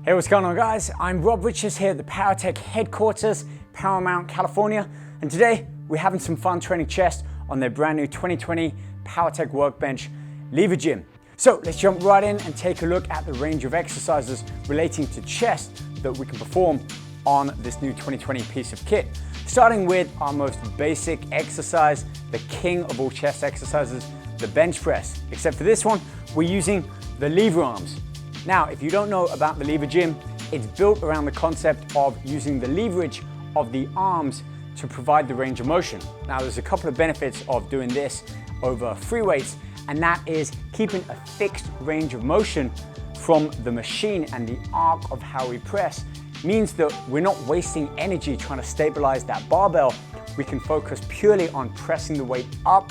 Hey, what's going on guys? I'm Rob Richards here at the Powertec headquarters, Paramount, California. And today we're having some fun training chest on their brand new 2020 Powertec Workbench LeverGym. So let's jump right in and take a look at the range of exercises relating to chest that we can perform on this new 2020 piece of kit. Starting with our most basic exercise, the king of all chest exercises, the bench press. Except for this one, we're using the lever arms. Now, if you don't know about the LeverGym, it's built around the concept of using the leverage of the arms to provide the range of motion. Now, there's a couple of benefits of doing this over free weights, and that is keeping a fixed range of motion from the machine, and the arc of how we press means that we're not wasting energy trying to stabilize that barbell. We can focus purely on pressing the weight up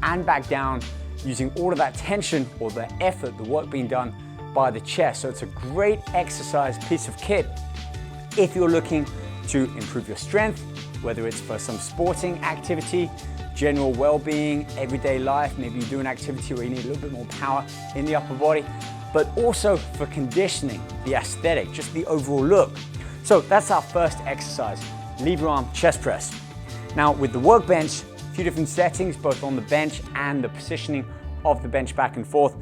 and back down, using all of that tension or the effort, the work being done by the chest. So it's a great exercise piece of kit if you're looking to improve your strength, whether it's for some sporting activity, general well-being, everyday life, maybe you do an activity where you need a little bit more power in the upper body, but also for conditioning, the aesthetic, just the overall look. So that's our first exercise, lever arm chest press. Now with the workbench, a few different settings, both on the bench and the positioning of the bench back and forth.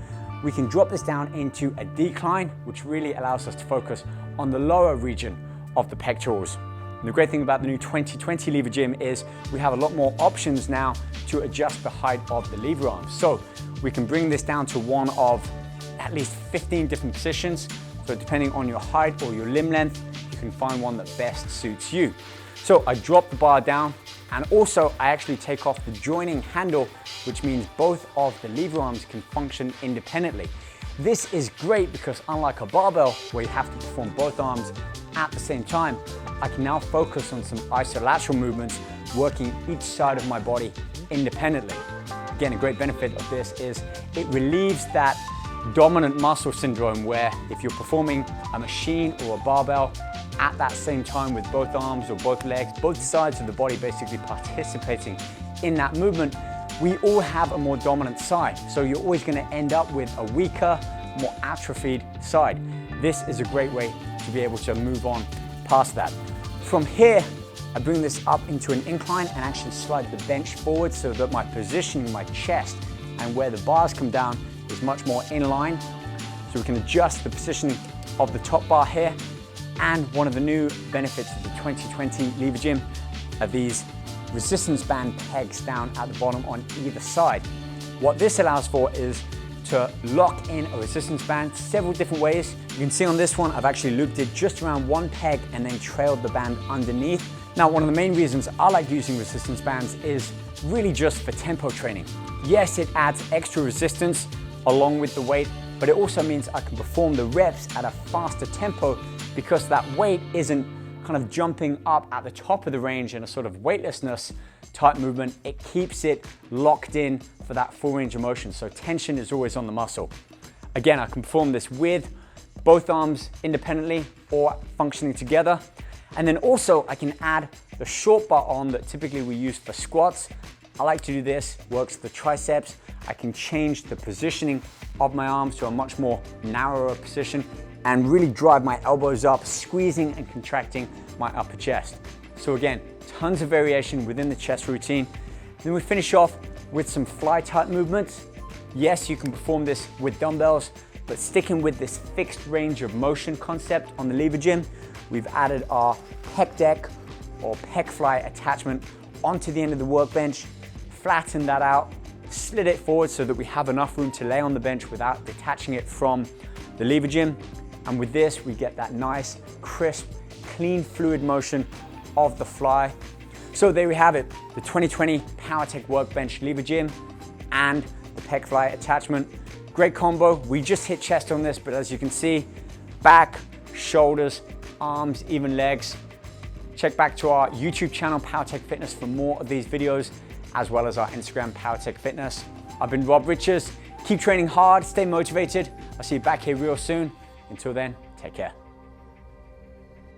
We can drop this down into a decline, which really allows us to focus on the lower region of the pectorals. And the great thing about the new 2020 LeverGym is we have a lot more options now to adjust the height of the lever arms. So we can bring this down to one of at least 15 different positions. So depending on your height or your limb length, you can find one that best suits you. So I drop the bar down, and also I actually take off the joining handle, which means both of the lever arms can function independently. This is great because unlike a barbell where you have to perform both arms at the same time, I can now focus on some isolateral movements, working each side of my body independently. Again, a great benefit of this is it relieves that dominant muscle syndrome where if you're performing a machine or a barbell at that same time with both arms or both legs, both sides of the body basically participating in that movement, we all have a more dominant side. So you're always going to end up with a weaker, more atrophied side. This is a great way to be able to move on past that. From here, I bring this up into an incline and actually slide the bench forward so that my positioning, my chest, and where the bars come down is much more in line. So we can adjust the positioning of the top bar here. And one of the new benefits of the 2020 LeverGym are these resistance band pegs down at the bottom on either side. What this allows for is to lock in a resistance band several different ways. You can see on this one, I've actually looped it just around one peg and then trailed the band underneath. Now, one of the main reasons I like using resistance bands is really just for tempo training. Yes, it adds extra resistance along with the weight, but it also means I can perform the reps at a faster tempo because that weight isn't kind of jumping up at the top of the range in a sort of weightlessness type movement. It keeps it locked in for that full range of motion. So tension is always on the muscle. Again, I can perform this with both arms independently or functioning together. And then also I can add the short bar on that typically we use for squats. I like to do this, works the triceps. I can change the positioning of my arms to a much more narrower position and really drive my elbows up, squeezing and contracting my upper chest. So again, tons of variation within the chest routine. Then we finish off with some fly type movements. Yes, you can perform this with dumbbells, but sticking with this fixed range of motion concept on the LeverGym, we've added our pec deck or pec fly attachment onto the end of the workbench, flattened that out, slid it forward so that we have enough room to lay on the bench without detaching it from the LeverGym. And with this, we get that nice, crisp, clean fluid motion of the fly. So there we have it, the 2020 Powertec Workbench LeverGym and the pec fly attachment. Great combo. We just hit chest on this, but as you can see, back, shoulders, arms, even legs. Check back to our YouTube channel, Powertec Fitness, for more of these videos, as well as our Instagram, Powertec Fitness. I've been Rob Richards. Keep training hard, stay motivated. I'll see you back here real soon. Until then, take care.